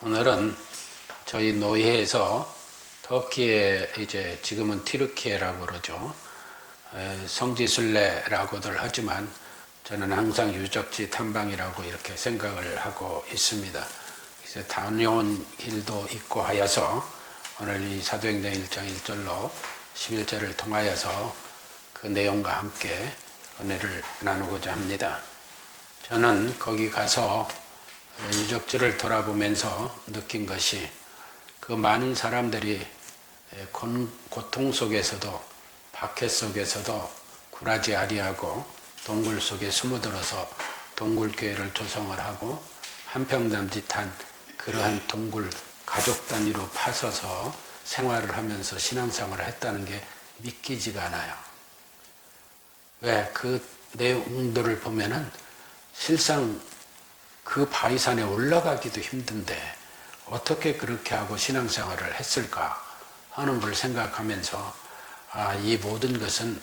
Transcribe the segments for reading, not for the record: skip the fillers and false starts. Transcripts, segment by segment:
오늘은 저희 노예에서 터키에 이제 지금은 티르키예라고 그러죠. 성지순례라고들 하지만 저는 항상 유적지 탐방이라고 이렇게 생각을 하고 있습니다. 이제 다녀온 길도 있고 하여서 오늘 이 사도행전 1장 1절로 11절을 통하여서 그 내용과 함께 은혜를 나누고자 합니다. 저는 거기 가서 유적지를 돌아보면서 느낀 것이 그 많은 사람들이 고통 속에서도 박해 속에서도 굴하지 아니하고 동굴 속에 숨어들어서 동굴교회를 조성을 하고 한평남짓한 그러한 동굴 가족 단위로 파서서 생활을 하면서 신앙생활을 했다는 게 믿기지가 않아요. 왜? 그 내용들을 보면은 실상 그 바위산에 올라가기도 힘든데 어떻게 그렇게 하고 신앙생활을 했을까 하는 걸 생각하면서 이 모든 것은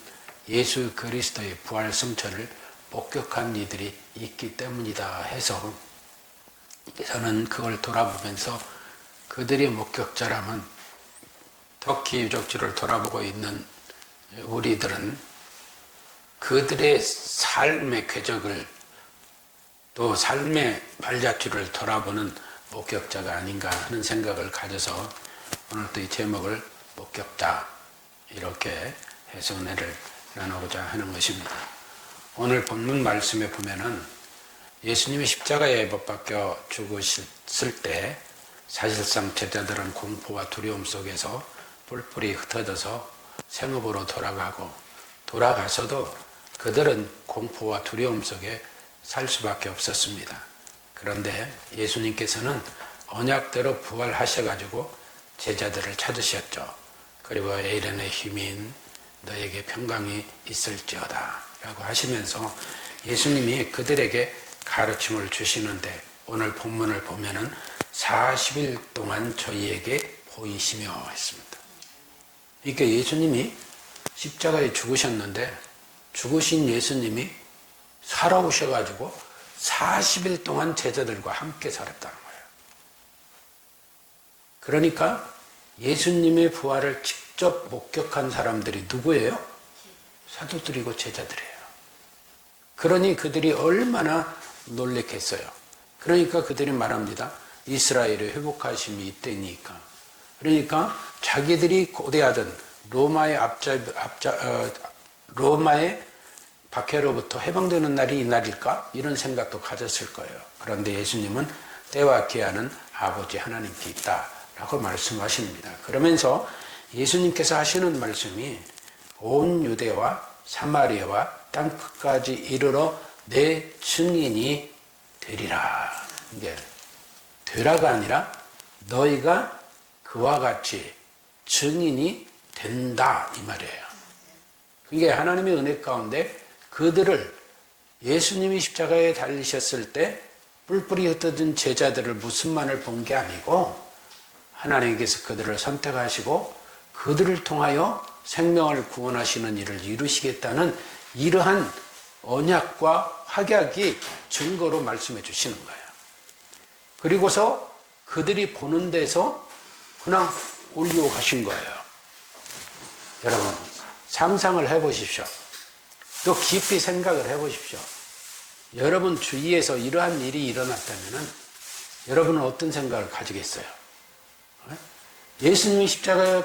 예수 그리스도의 부활 성천을 목격한 이들이 있기 때문이다 해서 저는 그걸 돌아보면서 그들이 목격자라면 터키 유적지를 돌아보고 있는 우리들은 그들의 삶의 궤적을 또 삶의 발자취를 돌아보는 목격자가 아닌가 하는 생각을 가져서 오늘 또 이 제목을 목격자 이렇게 해서 은혜를 나누고자 하는 것입니다. 오늘 본문 말씀에 보면은 예수님이 십자가에 못 박혀 죽으셨을 때 사실상 제자들은 공포와 두려움 속에서 뿔뿔이 흩어져서 생업으로 돌아가서도 그들은 공포와 두려움 속에 살 수밖에 없었습니다. 그런데 예수님께서는 언약대로 부활하셔가지고 제자들을 찾으셨죠. 그리고 에이렌의 힘인 너에게 평강이 있을지어다 라고 하시면서 예수님이 그들에게 가르침을 주시는데 오늘 본문을 보면은 40일 동안 저희에게 보이시며 했습니다. 그러니까 예수님이 십자가에 죽으셨는데 죽으신 예수님이 살아오셔가지고 40일 동안 제자들과 함께 살았다는 거예요. 그러니까 예수님의 부활을 직접 목격한 사람들이 누구예요? 사도들이고 제자들이에요. 그러니 그들이 얼마나 놀랬겠어요. 그러니까 그들이 말합니다. 이스라엘의 회복하심이 이때니까. 그러니까 자기들이 고대하던 로마의 박해로부터 해방되는 날이 이 날일까? 이런 생각도 가졌을 거예요. 그런데 예수님은 때와 기한은 아버지 하나님께 있다라고 말씀하십니다. 그러면서 예수님께서 하시는 말씀이 온 유대와 사마리아와 땅끝까지 이르러 내 증인이 되리라. 이게 되라가 아니라 너희가 그와 같이 증인이 된다 이 말이에요. 그게 하나님의 은혜 가운데 그들을 예수님이 십자가에 달리셨을 때 뿔뿔이 흩어진 제자들을 무슨만을 본 게 아니고 하나님께서 그들을 선택하시고 그들을 통하여 생명을 구원하시는 일을 이루시겠다는 이러한 언약과 확약이 증거로 말씀해 주시는 거예요. 그리고서 그들이 보는 데서 그냥 올리고 가신 거예요. 여러분 상상을 해보십시오. 또 깊이 생각을 해보십시오. 여러분 주위에서 이러한 일이 일어났다면 여러분은 어떤 생각을 가지겠어요? 예수님이 십자가에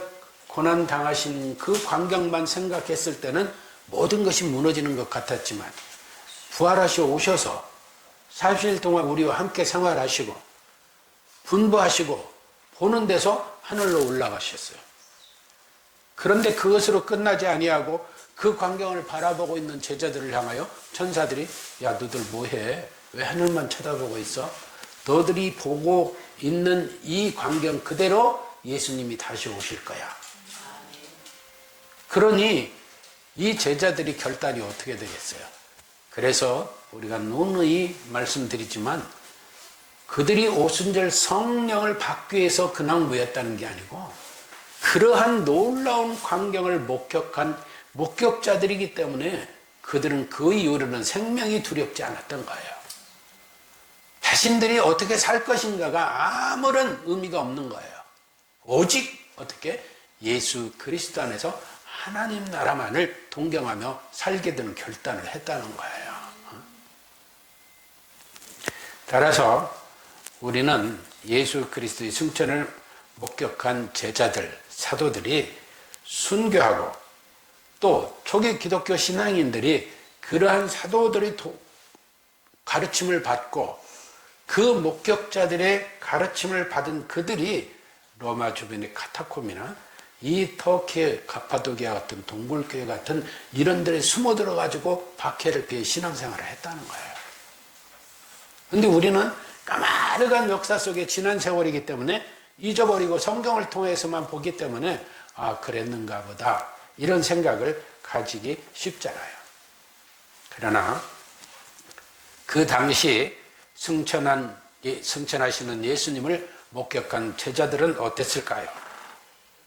고난 당하신 그 광경만 생각했을 때는 모든 것이 무너지는 것 같았지만 부활하시고 오셔서 40일 동안 우리와 함께 생활하시고 분부하시고 보는 데서 하늘로 올라가셨어요. 그런데 그것으로 끝나지 아니하고 그 광경을 바라보고 있는 제자들을 향하여 천사들이 야 너들 뭐해? 왜 하늘만 쳐다보고 있어? 너들이 보고 있는 이 광경 그대로 예수님이 다시 오실 거야. 그러니 이 제자들이 결단이 어떻게 되겠어요? 그래서 우리가 누누이 말씀드리지만 그들이 오순절 성령을 받기 위해서 그냥 모였다는 게 아니고 그러한 놀라운 광경을 목격한 목격자들이기 때문에 그들은 그 이후로는 생명이 두렵지 않았던 거예요. 자신들이 어떻게 살 것인가가 아무런 의미가 없는 거예요. 오직 어떻게 예수 그리스도 안에서 하나님 나라만을 동경하며 살게 되는 결단을 했다는 거예요. 따라서 우리는 예수 그리스도의 승천을 목격한 제자들, 사도들이 순교하고 또 초기 기독교 신앙인들이 그러한 사도들의 가르침을 받고 그 목격자들의 가르침을 받은 그들이 로마 주변의 카타콤이나 이 터키의 가파도기아 같은 동굴교회 같은 이런 데에 숨어 들어가지고 박해를 피해 신앙생활을 했다는 거예요. 근데 우리는 까마득한 역사 속에 지난 세월이기 때문에 잊어버리고 성경을 통해서만 보기 때문에 아, 그랬는가 보다 이런 생각을 가지기 쉽잖아요. 그러나 그 당시 승천하시는 예수님을 목격한 제자들은 어땠을까요?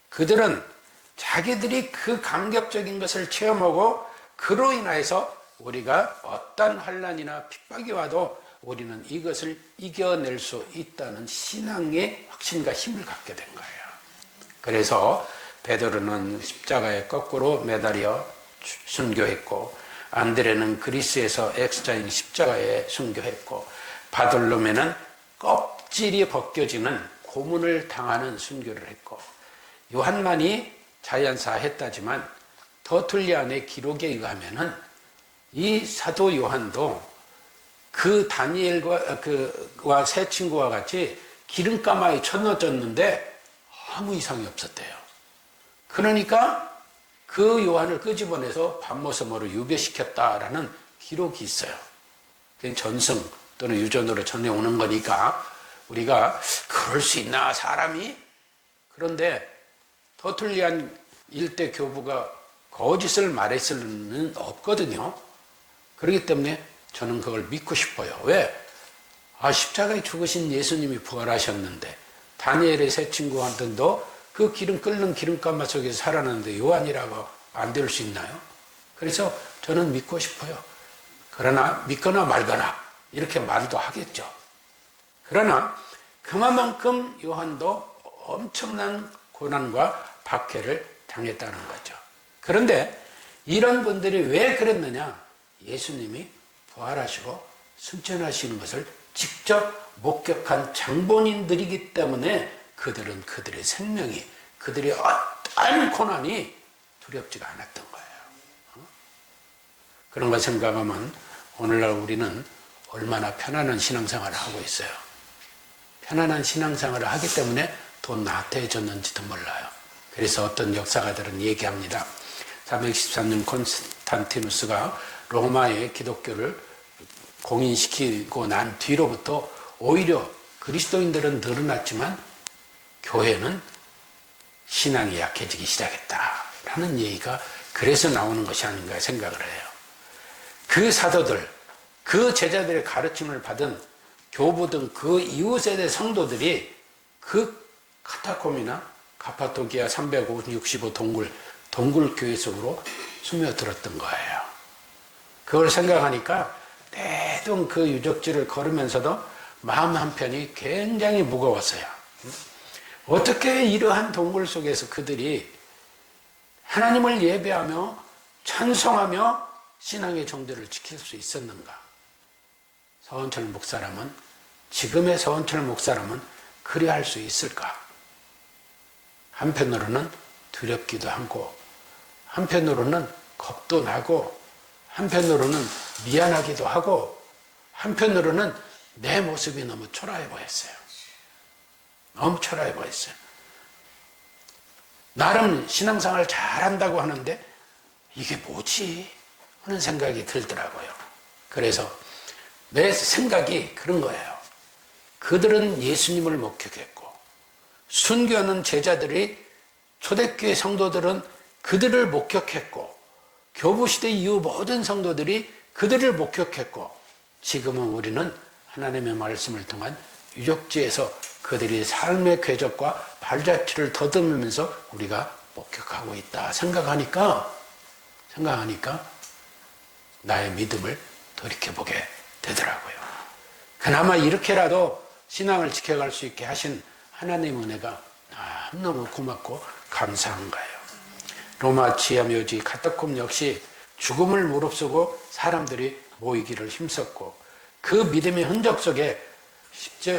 그들은 자기들이 그 감격적인 것을 체험하고 그로 인하여서 우리가 어떤 환난이나 핍박이 와도 우리는 이것을 이겨낼 수 있다는 신앙의 확신과 힘을 갖게 된 거예요. 그래서 베드로는 십자가에 거꾸로 매달려 순교했고, 안드레는 그리스에서 엑스자인 십자가에 순교했고, 바돌로메는 껍질이 벗겨지는 고문을 당하는 순교를 했고, 요한만이 자연사했다지만 터툴리안의 기록에 의하면은 이 사도 요한도 그 다니엘과 세 친구와 같이 기름가마에 쳐넣어졌는데 아무 이상이 없었대요. 그러니까 그 요한을 끄집어내서 밤모섬으로 유배시켰다라는 기록이 있어요. 그게 전승 또는 유전으로 전해오는 거니까 우리가 그럴 수 있나 사람이? 그런데 터툴리안 일대 교부가 거짓을 말했을 리는 없거든요. 그렇기 때문에 저는 그걸 믿고 싶어요. 왜? 십자가에 죽으신 예수님이 부활하셨는데 다니엘의 세 친구한테도 그 기름 끓는 기름가마 속에서 살았는데 요한이라고 안 될 수 있나요? 그래서 저는 믿고 싶어요. 그러나 믿거나 말거나 이렇게 말도 하겠죠. 그러나 그만큼 요한도 엄청난 고난과 박해를 당했다는 거죠. 그런데 이런 분들이 왜 그랬느냐? 예수님이 부활하시고 승천하시는 것을 직접 목격한 장본인들이기 때문에 그들은 그들의 생명이, 그들의 어떠한 고난이 두렵지가 않았던 거예요. 그런 걸 생각하면 오늘날 우리는 얼마나 편안한 신앙생활을 하고 있어요. 편안한 신앙생활을 하기 때문에 더 나태해졌는지도 몰라요. 그래서 어떤 역사가들은 얘기합니다. 413년 콘스탄티누스가 로마의 기독교를 공인시키고 난 뒤로부터 오히려 그리스도인들은 늘어났지만 교회는 신앙이 약해지기 시작했다라는 얘기가 그래서 나오는 것이 아닌가 생각을 해요. 그 사도들, 그 제자들의 가르침을 받은 교부 등 그 이웃세대 성도들이 그 카타콤이나 가파도기아 365 동굴교회 속으로 스며들었던 거예요. 그걸 생각하니까 대동 그 유적지를 걸으면서도 마음 한편이 굉장히 무거웠어요. 어떻게 이러한 동굴 속에서 그들이 하나님을 예배하며 찬송하며 신앙의 정도를 지킬 수 있었는가? 서원철 목사람은, 지금의 서원철 목사람은 그리 할 수 있을까? 한편으로는 두렵기도 하고, 한편으로는 겁도 나고, 한편으로는 미안하기도 하고, 한편으로는 내 모습이 너무 초라해 보였어요. 너무 초라해 보였어요. 나름 신앙생활 잘한다고 하는데 이게 뭐지? 하는 생각이 들더라고요. 그래서 내 생각이 그런 거예요. 그들은 예수님을 목격했고 순교하는 제자들이 초대교회 성도들은 그들을 목격했고 교부시대 이후 모든 성도들이 그들을 목격했고 지금은 우리는 하나님의 말씀을 통한 유적지에서 그들이 삶의 궤적과 발자취를 더듬으면서 우리가 목격하고 있다 생각하니까 나의 믿음을 돌이켜보게 되더라고요. 그나마 이렇게라도 신앙을 지켜갈 수 있게 하신 하나님 은혜가 너무 고맙고 감사한 거예요. 로마 지하묘지 카타콤 역시 죽음을 무릅쓰고 사람들이 모이기를 힘썼고, 그 믿음의 흔적 속에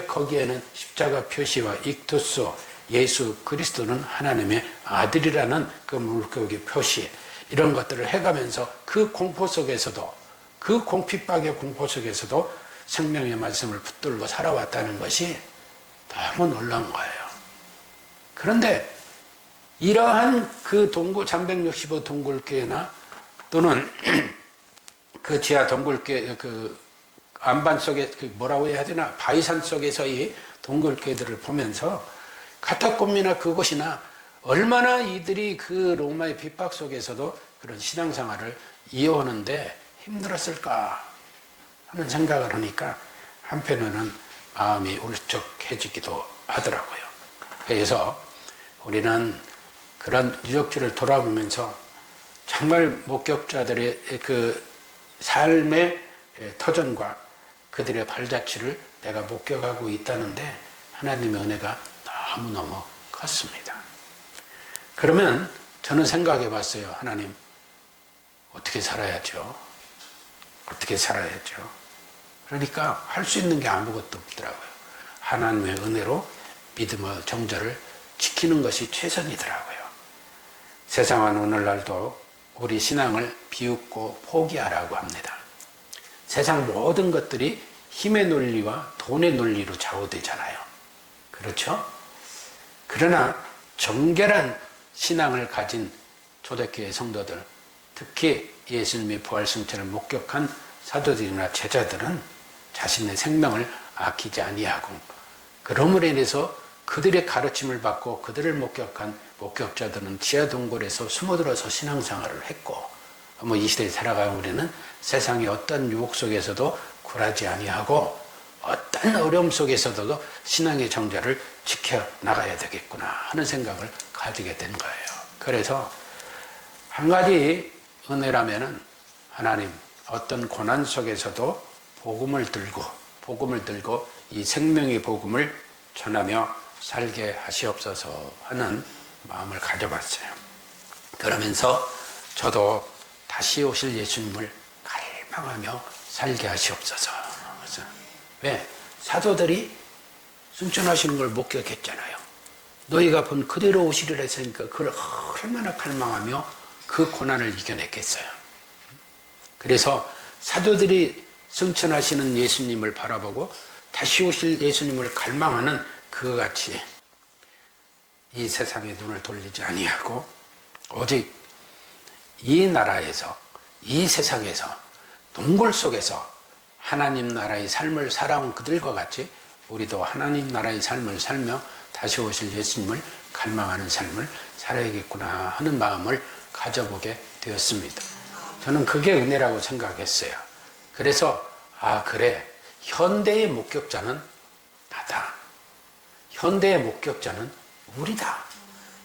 거기에는 십자가 표시와 익투스, 예수 그리스도는 하나님의 아들이라는 그 물고기 표시, 이런 것들을 해가면서 그 공포 속에서도, 그 공핍박의 공포 속에서도 생명의 말씀을 붙들고 살아왔다는 것이 너무 놀라운 거예요. 그런데 이러한 그 365 동굴교회나 또는 그 지하 동굴교회, 그 안반 속에, 뭐라고 해야 되나, 바위산 속에서의 동굴교회들을 보면서 카타콤이나 그곳이나 얼마나 이들이 그 로마의 핍박 속에서도 그런 신앙생활을 이어오는데 힘들었을까 하는 생각을 하니까 한편으로는 마음이 울적해지기도 하더라고요. 그래서 우리는 그런 유적지를 돌아보면서 정말 목격자들의 그 삶의 터전과 그들의 발자취를 내가 목격하고 있다는데 하나님의 은혜가 너무너무 컸습니다. 그러면 저는 생각해 봤어요. 하나님, 어떻게 살아야죠? 어떻게 살아야죠? 그러니까 할 수 있는 게 아무것도 없더라고요. 하나님의 은혜로 믿음의 정절을 지키는 것이 최선이더라고요. 세상은 오늘날도 우리 신앙을 비웃고 포기하라고 합니다. 세상 모든 것들이 힘의 논리와 돈의 논리로 좌우되잖아요. 그렇죠? 그러나 정결한 신앙을 가진 초대교회 성도들, 특히 예수님의 부활승천을 목격한 사도들이나 제자들은 자신의 생명을 아끼지 아니하고, 그러므로 인해서 그들의 가르침을 받고 그들을 목격한 목격자들은 지하 동굴에서 숨어들어서 신앙생활을 했고, 이 시대에 살아가는 우리는 세상의 어떤 유혹 속에서도 굴하지 아니하고 어떤 어려움 속에서도 신앙의 정절을 지켜나가야 되겠구나 하는 생각을 가지게 된 거예요. 그래서 한 가지 은혜라면은, 하나님, 어떤 고난 속에서도 복음을 들고 이 생명의 복음을 전하며 살게 하시옵소서 하는 마음을 가져봤어요. 그러면서 저도 다시 오실 예수님을 갈망하며 살게 하시옵소서. 왜? 사도들이 승천하시는 걸 목격했잖아요. 너희가 본 그대로 오시리라 했으니까 그걸 얼마나 갈망하며 그 고난을 이겨냈겠어요. 그래서 사도들이 승천하시는 예수님을 바라보고 다시 오실 예수님을 갈망하는 그와 같이 이 세상에 눈을 돌리지 아니하고 오직 이 나라에서, 이 세상에서, 동굴 속에서 하나님 나라의 삶을 살아온 그들과 같이 우리도 하나님 나라의 삶을 살며 다시 오실 예수님을 갈망하는 삶을 살아야겠구나 하는 마음을 가져보게 되었습니다. 저는 그게 은혜라고 생각했어요. 그래서 그래, 현대의 목격자는 나다. 현대의 목격자는 우리다.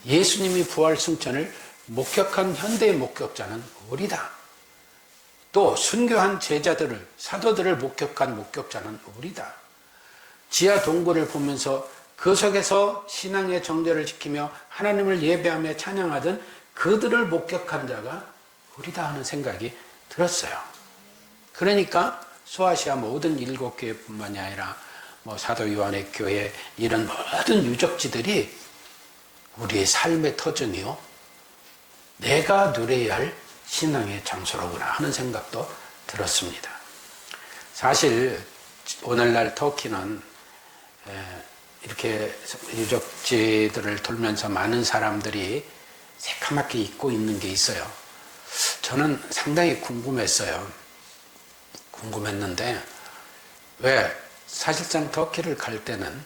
예수님이 부활 승천을 목격한 현대의 목격자는 우리다. 또 순교한 제자들을, 사도들을 목격한 목격자는 우리다. 지하 동굴을 보면서 그 속에서 신앙의 정절을 지키며 하나님을 예배하며 찬양하던 그들을 목격한 자가 우리다 하는 생각이 들었어요. 그러니까 소아시아 모든 7교회뿐만이 아니라 사도 요한의 교회, 이런 모든 유적지들이 우리의 삶의 터전이요, 내가 누려야 할 신앙의 장소로구나 하는 생각도 들었습니다. 사실 오늘날 터키는 이렇게 유적지들을 돌면서 많은 사람들이 새카맣게 잊고 있는 게 있어요. 저는 상당히 궁금했는데, 왜 사실상 터키를 갈 때는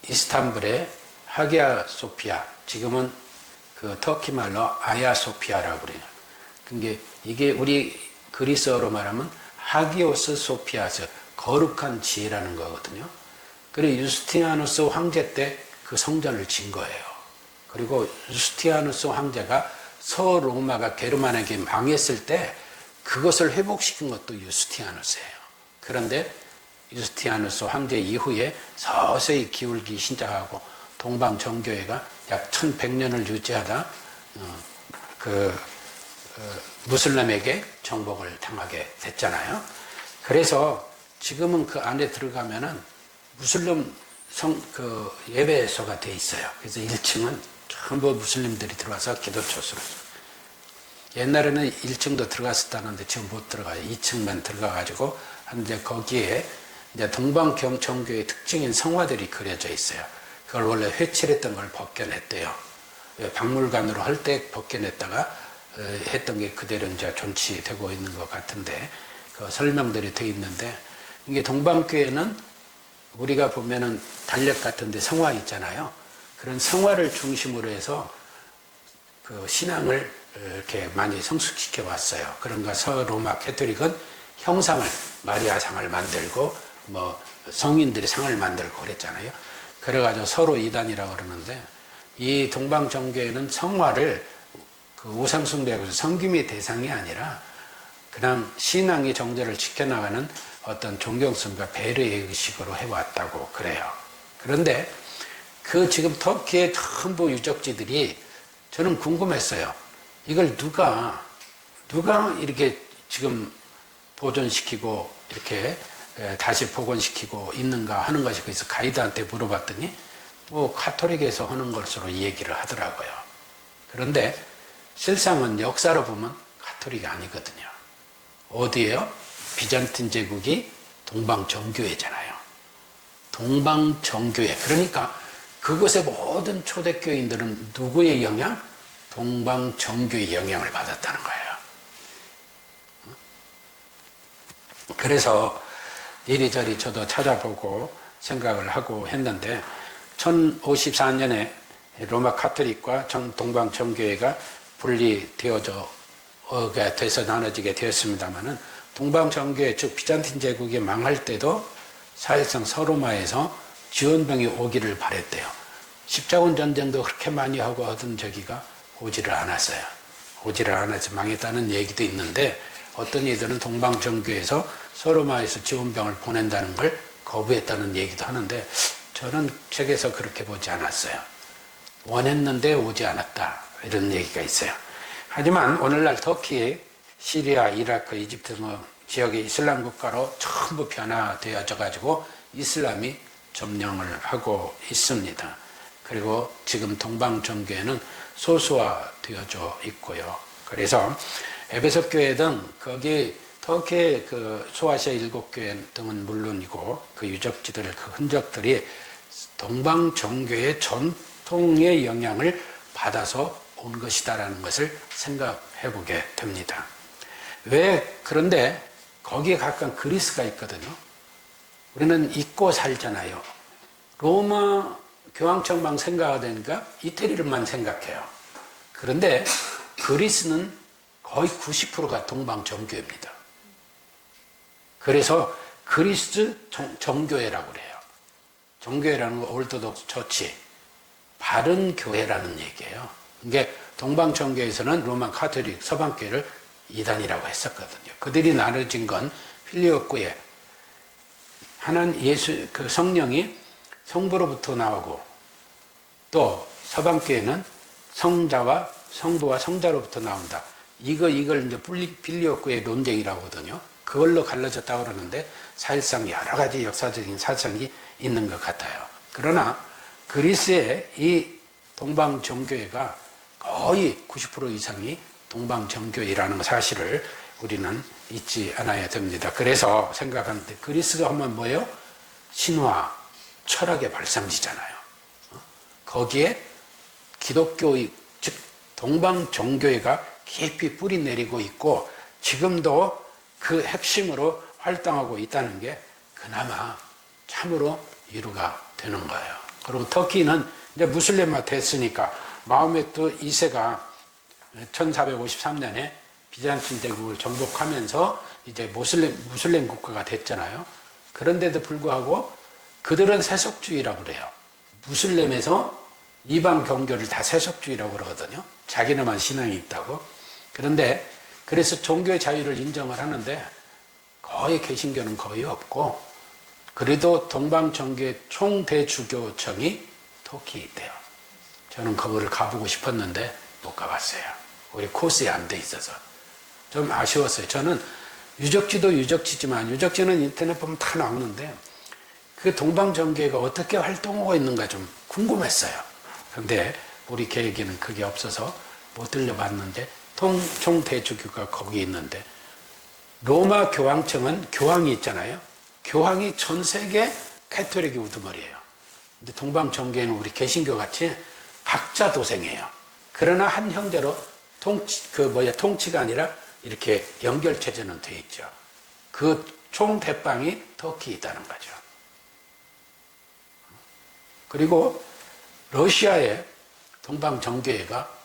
이스탄불의 하기야 소피아, 지금은 그 터키 말로 아야 소피아라고 그래요. 이게 우리 그리스어로 말하면 하기오스 소피아스, 거룩한 지혜라는 거거든요. 그리고 유스티아누스 황제 때 그 성전을 진 거예요. 그리고 유스티아누스 황제가 서로마가 게르만에게 망했을 때 그것을 회복시킨 것도 유스티아누스예요. 그런데 유스티아누스 황제 이후에 서서히 기울기 시작하고 동방정교회가 약 1100년을 유지하다 무슬림에게 정복을 당하게 됐잖아요. 그래서 지금은 그 안에 들어가면은 무슬림 예배소가 돼 있어요. 그래서 1층은 전부 무슬림들이 들어와서 기도처소로. 옛날에는 1층도 들어갔었다는데 지금 못 들어가요. 2층만 들어가가지고 하는데 거기에 이제 동방정교의 특징인 성화들이 그려져 있어요. 그걸 원래 회칠했던 걸 벗겨냈대요. 박물관으로 할 때 벗겨냈다가 했던 게 그대로 이제 존치되고 있는 것 같은데 그 설명들이 돼 있는데 이게 동방교회는 우리가 보면은 달력 같은데 성화 있잖아요. 그런 성화를 중심으로 해서 그 신앙을 이렇게 많이 성숙시켜 왔어요. 그런가 서로마 캐토릭은 형상을 마리아상을 만들고 뭐 성인들이 상을 만들고 그랬잖아요. 그래가지고 서로 이단이라고 그러는데 이 동방정교회는 성화를 그 우상숭배하고 섬김의 대상이 아니라 그냥 신앙의 정제를 지켜나가는 어떤 존경성과 배려의 의식으로 해왔다고 그래요. 그런데 그 지금 터키의 전부 유적지들이 저는 궁금했어요. 이걸 누가 이렇게 지금 보존시키고 이렇게 다시 복원시키고 있는가 하는 것이 그래서 가이드한테 물어봤더니 뭐 카톨릭에서 하는 것으로 얘기를 하더라고요. 그런데 실상은 역사로 보면 카톨릭이 아니거든요. 어디예요? 비잔틴 제국이 동방정교회잖아요. 동방정교회. 그러니까 그곳의 모든 초대교인들은 누구의 영향? 동방정교의 영향을 받았다는 거예요. 그래서 이리저리 저도 찾아보고 생각을 하고 했는데 1054년에 로마 카톨릭과 동방정교회가 분리되어져 돼서 나눠지게 되었습니다만은 동방정교회 즉 비잔틴 제국이 망할 때도 사실상 서로마에서 지원병이 오기를 바랬대요. 십자군 전쟁도 그렇게 많이 하고 하던 저기가 오지를 않았어요. 오지를 않아서 망했다는 얘기도 있는데 어떤 이들은 동방정교회에서 서로마에서 지원병을 보낸다는 걸 거부했다는 얘기도 하는데 저는 책에서 그렇게 보지 않았어요. 원했는데 오지 않았다 이런 얘기가 있어요. 하지만 오늘날 터키, 시리아, 이라크, 이집트 뭐 지역의 이슬람 국가로 전부 변화되어져 가지고 이슬람이 점령을 하고 있습니다. 그리고 지금 동방정교회는 소수화되어져 있고요. 그래서 에베소 교회 등 거기 터키의 그 소아시아 7교회 등은 물론이고 그 유적지들 그 흔적들이 동방정교의 전통의 영향을 받아서 온 것이다라는 것을 생각해 보게 됩니다. 그런데 거기에 가까운 그리스가 있거든요. 우리는 잊고 살잖아요. 로마 교황청만 생각하니까 이태리를만 생각해요. 그런데 그리스는 거의 90%가 동방정교회입니다. 그래서 그리스 정교회라고 그래요. 정교회라는 건 올토독스 처치, 바른 교회라는 얘기예요. 이게 동방정교회에서는 로마 카톨릭 서방교회를 이단이라고 했었거든요. 그들이 나눠진 건 필리오쿠에 하나님 예수 그 성령이 성부로부터 나오고 또 서방교회는 성자와 성부와 성자로부터 나온다. 이걸 이제 필리오쿠의 논쟁이라고 하거든요. 그걸로 갈라졌다고 그러는데 사실상 여러 가지 역사적인 사정이 있는 것 같아요. 그러나 그리스의 이 동방정교회가 거의 90% 이상이 동방정교회라는 사실을 우리는 잊지 않아야 됩니다. 그래서 생각하는데 그리스가 하면 뭐예요? 신화, 철학의 발상지잖아요. 거기에 기독교의 즉 동방정교회가 깊이 뿌리 내리고 있고 지금도 그 핵심으로 활동하고 있다는 게 그나마 참으로 위로가 되는 거예요. 그리고 터키는 이제 무슬림화 됐으니까 마호메트 2세가 1453년에 비잔틴 제국을 정복하면서 이제 무슬림 국가가 됐잖아요. 그런데도 불구하고 그들은 세속주의라고 그래요. 무슬림에서 이방 종교를 다 세속주의라고 그러거든요. 자기네만 신앙이 있다고. 그런데 그래서 종교의 자유를 인정을 하는데 거의 개신교는 거의 없고 그래도 동방정교회 총대주교청이 터키에 있대요. 저는 거기를 가보고 싶었는데 못 가봤어요. 우리 코스에 안 돼 있어서 좀 아쉬웠어요. 저는 유적지도 유적지지만 유적지는 인터넷 보면 다 나오는데 그 동방정교회가 어떻게 활동하고 있는가 좀 궁금했어요. 그런데 우리 계획에는 그게 없어서 못 들려봤는데 총대주교가 거기 있는데 로마 교황청은 교황이 있잖아요. 교황이 전 세계 가톨릭의 우두머리예요. 근데 동방정교회는 우리 개신교 같이 각자 도생해요. 그러나 한 형제로 통치가 아니라 이렇게 연결체제는 돼 있죠. 그 총대빵이 터키에 있다는 거죠. 그리고 러시아의 동방정교회가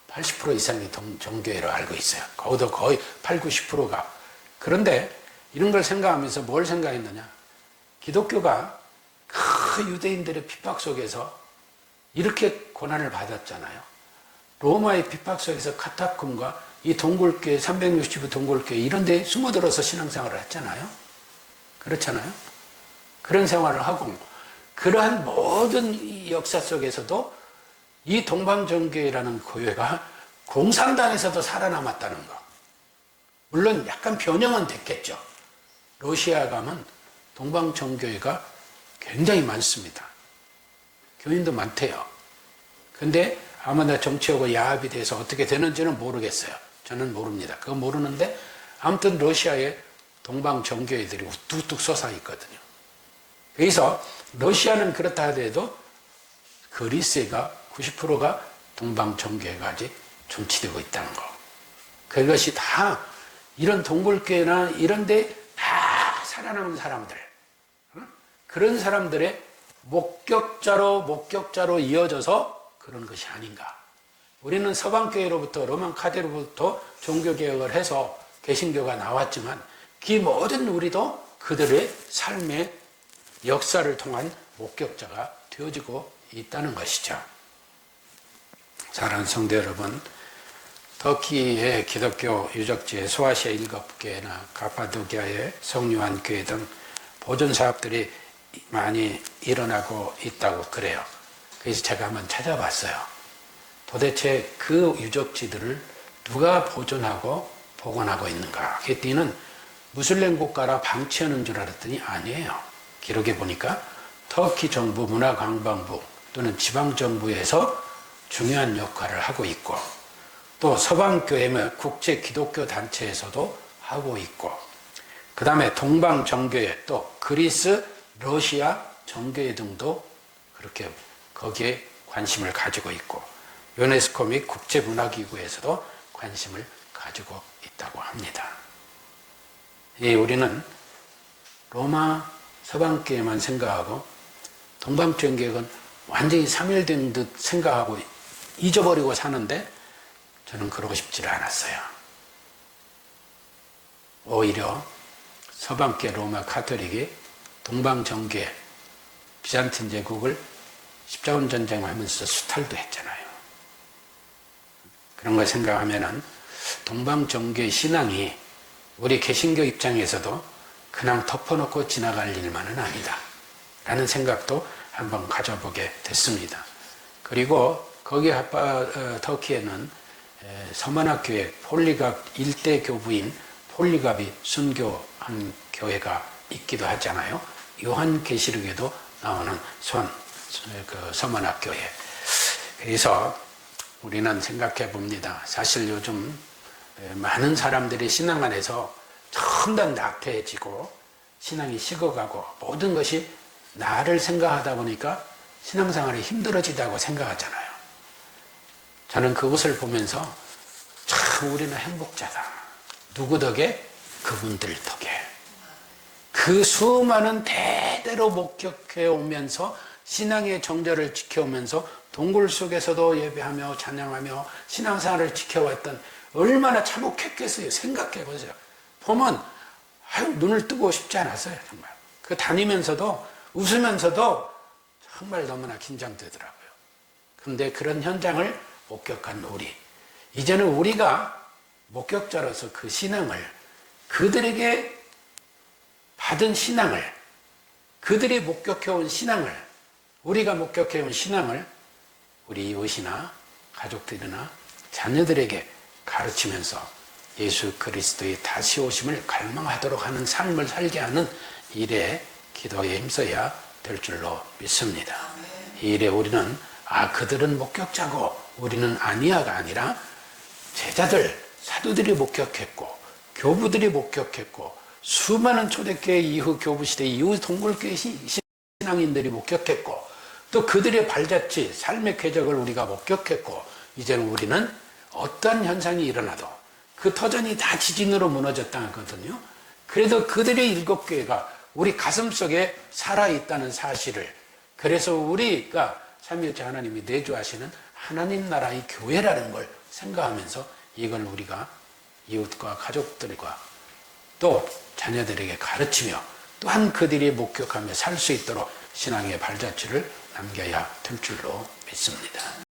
80% 이상이 정교회로 알고 있어요. 거기도 거의 8, 90%가. 그런데 이런 걸 생각하면서 뭘 생각했느냐. 기독교가 그 유대인들의 핍박 속에서 이렇게 고난을 받았잖아요. 로마의 핍박 속에서 카타콤과 이 동굴교회, 360의 동굴교회 이런 데 숨어들어서 신앙생활을 했잖아요. 그렇잖아요. 그런 생활을 하고 그러한 모든 이 역사 속에서도 이 동방정교회라는 교회가 공산당에서도 살아남았다는 거. 물론 약간 변형은 됐겠죠. 러시아 가면 동방정교회가 굉장히 많습니다. 교인도 많대요. 근데 아마 정치하고 야합이 돼서 어떻게 되는지는 모르겠어요. 저는 모릅니다. 그거 모르는데 아무튼 러시아에 동방정교회들이 뚝뚝 솟아 있거든요. 그래서 러시아는 그렇다 하더라도 그리스가 90%가 동방정교회가 아직 존치되고 있다는 거. 그것이 다 이런 동굴교회나 이런 데 다 살아남은 사람들. 그런 사람들의 목격자로 이어져서 그런 것이 아닌가. 우리는 서방교회로부터 로만 카톨릭으로부터 종교개혁을 해서 개신교가 나왔지만 그 모든 우리도 그들의 삶의 역사를 통한 목격자가 되어지고 있다는 것이죠. 사랑하는 성도 여러분, 터키의 기독교 유적지의 소아시아 7개나 가파도키아의 성요한교회 등 보존 사업들이 많이 일어나고 있다고 그래요. 그래서 제가 한번 찾아봤어요. 도대체 그 유적지들을 누가 보존하고 복원하고 있는가? 그랬더니 무슬림 국가라 방치하는 줄 알았더니 아니에요. 기록에 보니까 터키 정부 문화관광부 또는 지방정부에서 중요한 역할을 하고 있고 또 서방교회 국제 기독교 단체에서도 하고 있고 그 다음에 동방정교회 또 그리스, 러시아 정교회 등도 그렇게 거기에 관심을 가지고 있고 유네스코 및 국제문화기구에서도 관심을 가지고 있다고 합니다. 우리는 로마 서방교회만 생각하고 동방정교회는 완전히 사멸된 듯 생각하고 잊어버리고 사는데 저는 그러고 싶지를 않았어요. 오히려 서방교회 로마 카톨릭이 동방정교회 비잔틴 제국을 십자군 전쟁을 하면서 수탈도 했잖아요. 그런 걸 생각하면은 동방정교회 신앙이 우리 개신교 입장에서도 그냥 덮어놓고 지나갈 일만은 아니다 라는 생각도 한번 가져보게 됐습니다. 그리고 거기 터키에는 서만학교회 폴리갑 일대 교부인 폴리갑이 순교한 교회가 있기도 하잖아요. 요한계시록에도 나오는 서만학교회. 그래서 우리는 생각해 봅니다. 사실 요즘 많은 사람들이 신앙 안에서 점점 낙태해지고 신앙이 식어가고 모든 것이 나를 생각하다 보니까 신앙생활이 힘들어지다고 생각하잖아요. 저는 그것을 보면서 참 우리는 행복자다. 누구 덕에? 그분들 덕에. 그 수많은 대대로 목격해 오면서 신앙의 정절을 지켜오면서 동굴 속에서도 예배하며 찬양하며 신앙생활을 지켜왔던 얼마나 참혹했겠어요. 생각해 보세요. 보면 눈을 뜨고 싶지 않았어요. 정말. 그 다니면서도 웃으면서도 정말 너무나 긴장되더라고요. 그런데 그런 현장을 목격한 우리, 이제는 우리가 목격자로서 그 신앙을, 그들에게 받은 신앙을 그들이 목격해온 신앙을, 우리가 목격해온 신앙을 우리 이웃이나 가족들이나 자녀들에게 가르치면서 예수 그리스도의 다시 오심을 갈망하도록 하는 삶을 살게 하는 일에 기도에 힘써야 될 줄로 믿습니다. 이 일에 우리는 그들은 목격자고 우리는 아니야가 아니라 제자들, 사도들이 목격했고 교부들이 목격했고 수많은 초대교회 이후 교부시대 이후 동굴교회 신앙인들이 목격했고 또 그들의 발자취, 삶의 궤적을 우리가 목격했고 이제는 우리는 어떠한 현상이 일어나도 그 터전이 다 지진으로 무너졌다 하거든요. 그래도 그들의 7교회가 우리 가슴속에 살아있다는 사실을, 그래서 우리가 삼위일체 하나님이 내주하시는 하나님 나라의 교회라는 걸 생각하면서 이걸 우리가 이웃과 가족들과 또 자녀들에게 가르치며 또한 그들이 목격하며 살 수 있도록 신앙의 발자취를 남겨야 될 줄로 믿습니다.